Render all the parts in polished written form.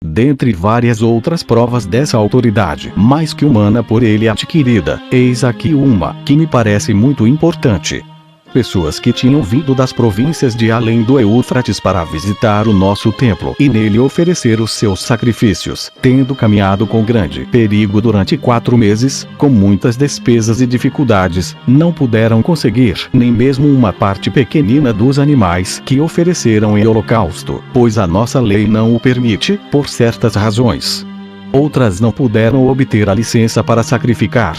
Dentre várias outras provas dessa autoridade mais que humana por ele adquirida, eis aqui uma que me parece muito importante. Pessoas que tinham vindo das províncias de além do Eufrates para visitar o nosso templo e nele oferecer os seus sacrifícios, tendo caminhado com grande perigo durante 4 meses, com muitas despesas e dificuldades, não puderam conseguir nem mesmo uma parte pequenina dos animais que ofereceram em holocausto, pois a nossa lei não o permite, por certas razões. Outras não puderam obter a licença para sacrificar.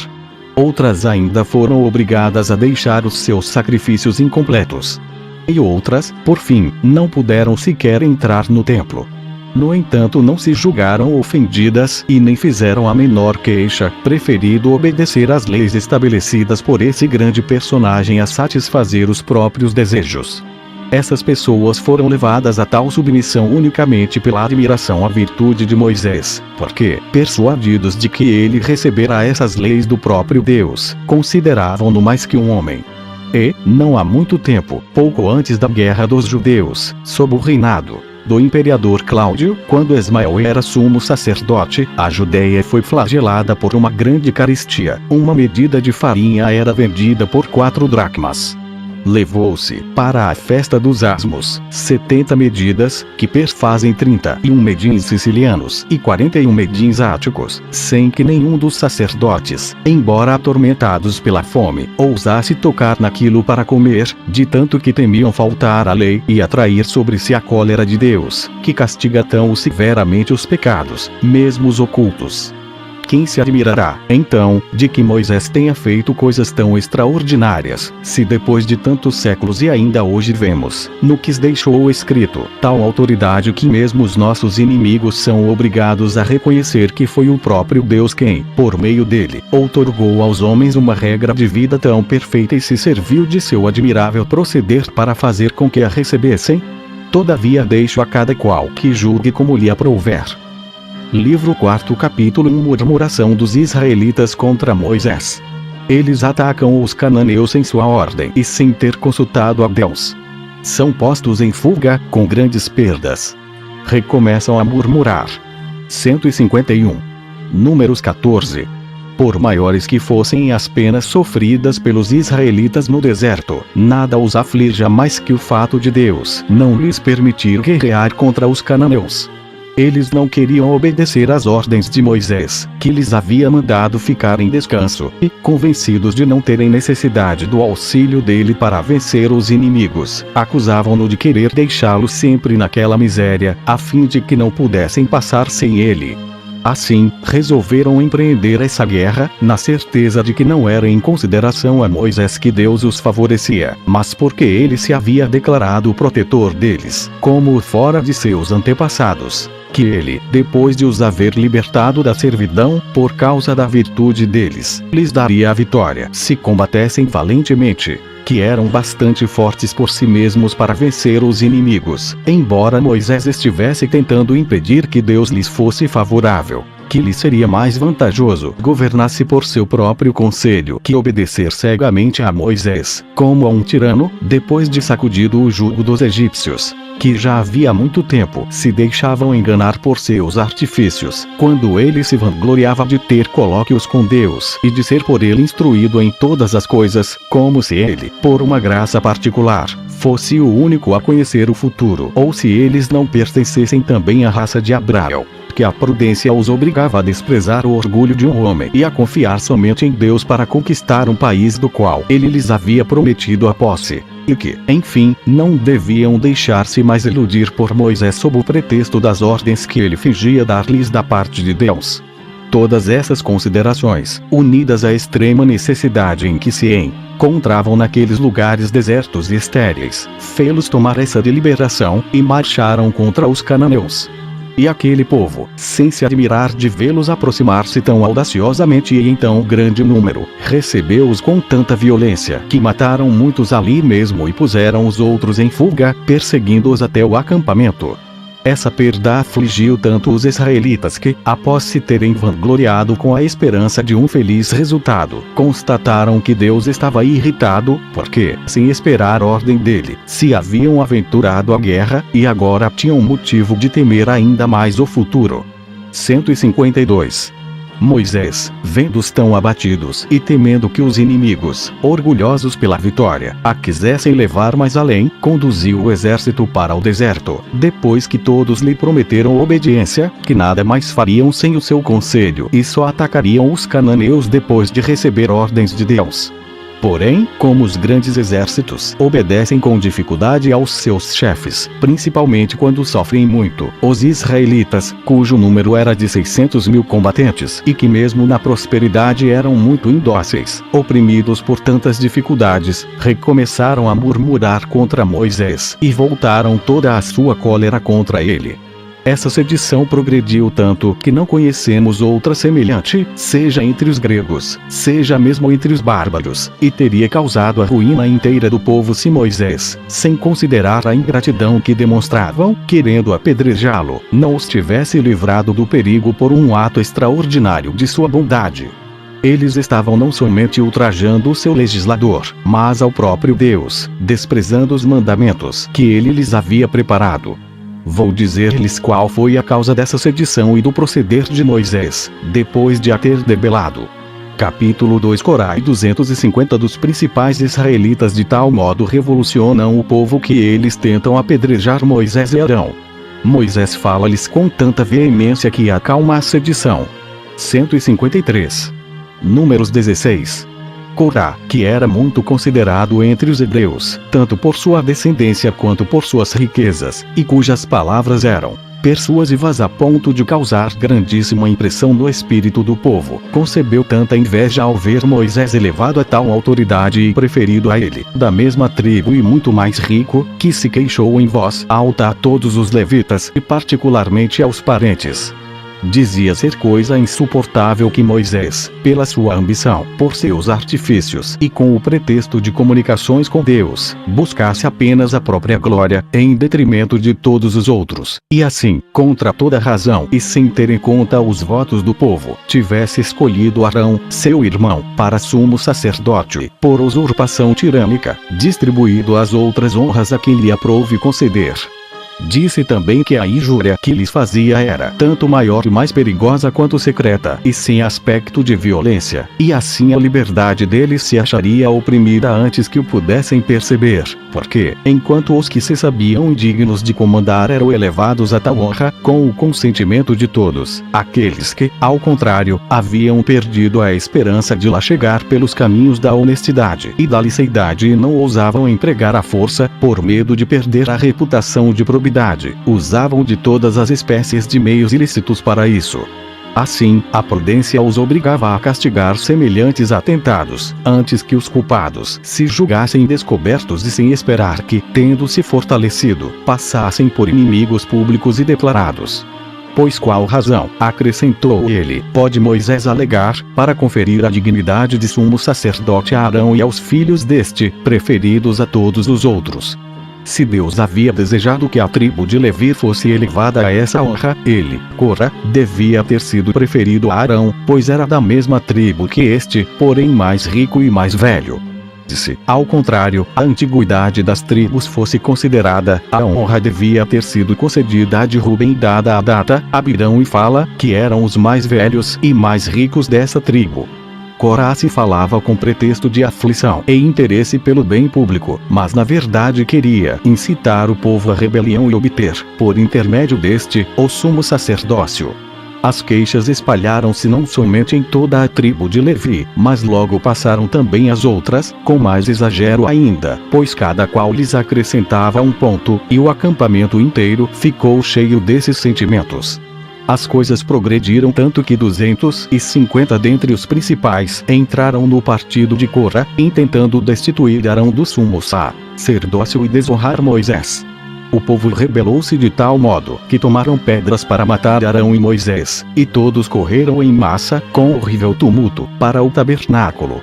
Outras ainda foram obrigadas a deixar os seus sacrifícios incompletos. E outras, por fim, não puderam sequer entrar no templo. No entanto, não se julgaram ofendidas e nem fizeram a menor queixa, preferindo obedecer às leis estabelecidas por esse grande personagem a satisfazer os próprios desejos. Essas pessoas foram levadas a tal submissão unicamente pela admiração à virtude de Moisés, porque, persuadidos de que ele recebera essas leis do próprio Deus, consideravam-no mais que um homem. E, não há muito tempo, pouco antes da Guerra dos Judeus, sob o reinado do imperador Cláudio, quando Esmael era sumo sacerdote, a Judéia foi flagelada por uma grande carestia. Uma medida de farinha era vendida por 4 dracmas. Levou-se, para a festa dos Asmos, 70 medidas, que perfazem 31 medins sicilianos e 41 medins áticos, sem que nenhum dos sacerdotes, embora atormentados pela fome, ousasse tocar naquilo para comer, de tanto que temiam faltar à lei e atrair sobre si a cólera de Deus, que castiga tão severamente os pecados, mesmo os ocultos. Quem se admirará, então, de que Moisés tenha feito coisas tão extraordinárias, se depois de tantos séculos e ainda hoje vemos, no que deixou escrito, tal autoridade que mesmo os nossos inimigos são obrigados a reconhecer que foi o próprio Deus quem, por meio dele, outorgou aos homens uma regra de vida tão perfeita e se serviu de seu admirável proceder para fazer com que a recebessem? Todavia deixo a cada qual que julgue como lhe aprouver. Livro 4 capítulo 1 Murmuração dos israelitas contra Moisés. Eles atacam os cananeus sem sua ordem e sem ter consultado a Deus. São postos em fuga, com grandes perdas. Recomeçam a murmurar. 151. Números 14. Por maiores que fossem as penas sofridas pelos israelitas no deserto, nada os aflija mais que o fato de Deus não lhes permitir guerrear contra os cananeus. Eles não queriam obedecer às ordens de Moisés, que lhes havia mandado ficar em descanso, e, convencidos de não terem necessidade do auxílio dele para vencer os inimigos, acusavam-no de querer deixá-lo sempre naquela miséria, a fim de que não pudessem passar sem ele. Assim, resolveram empreender essa guerra, na certeza de que não era em consideração a Moisés que Deus os favorecia, mas porque ele se havia declarado o protetor deles, como fora de seus antepassados, que ele, depois de os haver libertado da servidão, por causa da virtude deles, lhes daria a vitória se combatessem valentemente, que eram bastante fortes por si mesmos para vencer os inimigos, embora Moisés estivesse tentando impedir que Deus lhes fosse favorável, que lhe seria mais vantajoso governasse por seu próprio conselho que obedecer cegamente a Moisés, como a um tirano, depois de sacudido o jugo dos egípcios, que já havia muito tempo se deixavam enganar por seus artifícios, quando ele se vangloriava de ter colóquios com Deus e de ser por ele instruído em todas as coisas, como se ele, por uma graça particular, fosse o único a conhecer o futuro, ou se eles não pertencessem também à raça de Abraão, que a prudência os obrigava a desprezar o orgulho de um homem e a confiar somente em Deus para conquistar um país do qual ele lhes havia prometido a posse, e que, enfim, não deviam deixar-se mais iludir por Moisés sob o pretexto das ordens que ele fingia dar-lhes da parte de Deus. Todas essas considerações, unidas à extrema necessidade em que se encontravam naqueles lugares desertos e estéreis, fê-los tomar essa deliberação, e marcharam contra os cananeus. E aquele povo, sem se admirar de vê-los aproximar-se tão audaciosamente e em tão grande número, recebeu-os com tanta violência que mataram muitos ali mesmo e puseram os outros em fuga, perseguindo-os até o acampamento. Essa perda afligiu tanto os israelitas que, após se terem vangloriado com a esperança de um feliz resultado, constataram que Deus estava irritado, porque, sem esperar ordem dele, se haviam aventurado à guerra, e agora tinham motivo de temer ainda mais o futuro. 152. Moisés, vendo-os tão abatidos e temendo que os inimigos, orgulhosos pela vitória, a quisessem levar mais além, conduziu o exército para o deserto, depois que todos lhe prometeram obediência, que nada mais fariam sem o seu conselho e só atacariam os cananeus depois de receber ordens de Deus. Porém, como os grandes exércitos obedecem com dificuldade aos seus chefes, principalmente quando sofrem muito, os israelitas, cujo número era de 600.000 combatentes e que mesmo na prosperidade eram muito indóceis, oprimidos por tantas dificuldades, recomeçaram a murmurar contra Moisés e voltaram toda a sua cólera contra ele. Essa sedição progrediu tanto que não conhecemos outra semelhante, seja entre os gregos, seja mesmo entre os bárbaros, e teria causado a ruína inteira do povo se Moisés, sem considerar a ingratidão que demonstravam, querendo apedrejá-lo, não os tivesse livrado do perigo por um ato extraordinário de sua bondade. Eles estavam não somente ultrajando o seu legislador, mas ao próprio Deus, desprezando os mandamentos que ele lhes havia preparado. Vou dizer-lhes qual foi a causa dessa sedição e do proceder de Moisés, depois de a ter debelado. Capítulo 2. Corá e 250 dos principais israelitas de tal modo revolucionam o povo que eles tentam apedrejar Moisés e Arão. Moisés fala-lhes com tanta veemência que acalma a sedição. 153. Números 16. Corá, que era muito considerado entre os hebreus, tanto por sua descendência quanto por suas riquezas, e cujas palavras eram persuasivas a ponto de causar grandíssima impressão no espírito do povo, concebeu tanta inveja ao ver Moisés elevado a tal autoridade e preferido a ele, da mesma tribo e muito mais rico, que se queixou em voz alta a todos os levitas e particularmente aos parentes. Dizia ser coisa insuportável que Moisés, pela sua ambição, por seus artifícios e com o pretexto de comunicações com Deus, buscasse apenas a própria glória, em detrimento de todos os outros, e assim, contra toda razão e sem ter em conta os votos do povo, tivesse escolhido Arão, seu irmão, para sumo sacerdote e, por usurpação tirânica, distribuído as outras honras a quem lhe aprouve conceder. Disse também que a injúria que lhes fazia era tanto maior e mais perigosa quanto secreta e sem aspecto de violência, e assim a liberdade deles se acharia oprimida antes que o pudessem perceber, porque, enquanto os que se sabiam indignos de comandar eram elevados a tal honra, com o consentimento de todos, aqueles que, ao contrário, haviam perdido a esperança de lá chegar pelos caminhos da honestidade e da liceidade e não ousavam empregar a força, por medo de perder a reputação de probidade, usavam de todas as espécies de meios ilícitos para isso. Assim, a prudência os obrigava a castigar semelhantes atentados, antes que os culpados se julgassem descobertos e sem esperar que, tendo-se fortalecido, passassem por inimigos públicos e declarados. Pois qual razão, acrescentou ele, pode Moisés alegar, para conferir a dignidade de sumo sacerdote a Arão e aos filhos deste, preferidos a todos os outros? Se Deus havia desejado que a tribo de Levi fosse elevada a essa honra, ele, Corá, devia ter sido preferido a Arão, pois era da mesma tribo que este, porém mais rico e mais velho. Se, ao contrário, a antiguidade das tribos fosse considerada, a honra devia ter sido concedida a de Ruben e dada a Data, Abirão e Fala, que eram os mais velhos e mais ricos dessa tribo. Corá se falava com pretexto de aflição e interesse pelo bem público, mas na verdade queria incitar o povo à rebelião e obter, por intermédio deste, o sumo sacerdócio. As queixas espalharam-se não somente em toda a tribo de Levi, mas logo passaram também as outras, com mais exagero ainda, pois cada qual lhes acrescentava um ponto, e o acampamento inteiro ficou cheio desses sentimentos. As coisas progrediram tanto que 250 dentre os principais entraram no partido de Corá, intentando destituir Arão do sumo sacerdócio e desonrar Moisés. O povo rebelou-se de tal modo que tomaram pedras para matar Arão e Moisés, e todos correram em massa, com horrível tumulto, para o tabernáculo.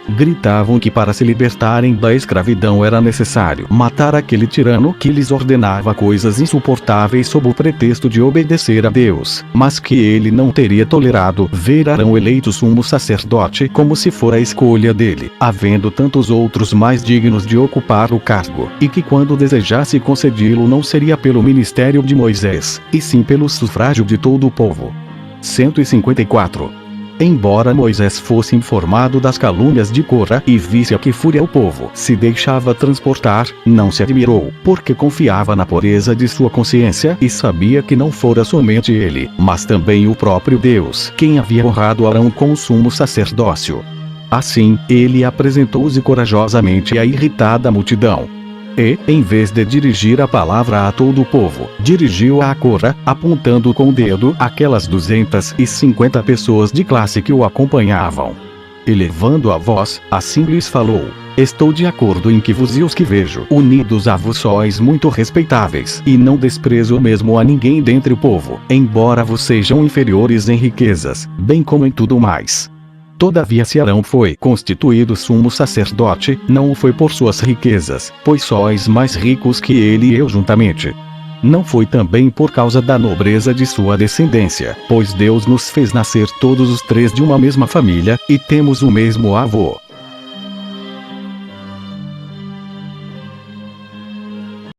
Gritavam que para se libertarem da escravidão era necessário matar aquele tirano que lhes ordenava coisas insuportáveis sob o pretexto de obedecer a Deus, mas que ele não teria tolerado ver Arão eleito sumo sacerdote como se fora a escolha dele, havendo tantos outros mais dignos de ocupar o cargo, e que quando desejasse concedi-lo não seria pelo ministério de Moisés, e sim pelo sufrágio de todo o povo. 154. Embora Moisés fosse informado das calúnias de Corá e visse a que fúria o povo se deixava transportar, não se admirou, porque confiava na pureza de sua consciência e sabia que não fora somente ele, mas também o próprio Deus, quem havia honrado Arão com o sumo sacerdócio. Assim, ele apresentou-se corajosamente à irritada multidão. E, em vez de dirigir a palavra a todo o povo, dirigiu-a a Corá, apontando com o dedo aquelas 250 pessoas de classe que o acompanhavam. Elevando a voz, assim lhes falou: estou de acordo em que vos e os que vejo unidos a vós sois muito respeitáveis, e não desprezo mesmo a ninguém dentre o povo, embora vos sejam inferiores em riquezas, bem como em tudo mais. Todavia se Arão foi constituído sumo sacerdote, não o foi por suas riquezas, pois sois mais ricos que ele e eu juntamente. Não foi também por causa da nobreza de sua descendência, pois Deus nos fez nascer todos os três de uma mesma família, e temos o mesmo avô.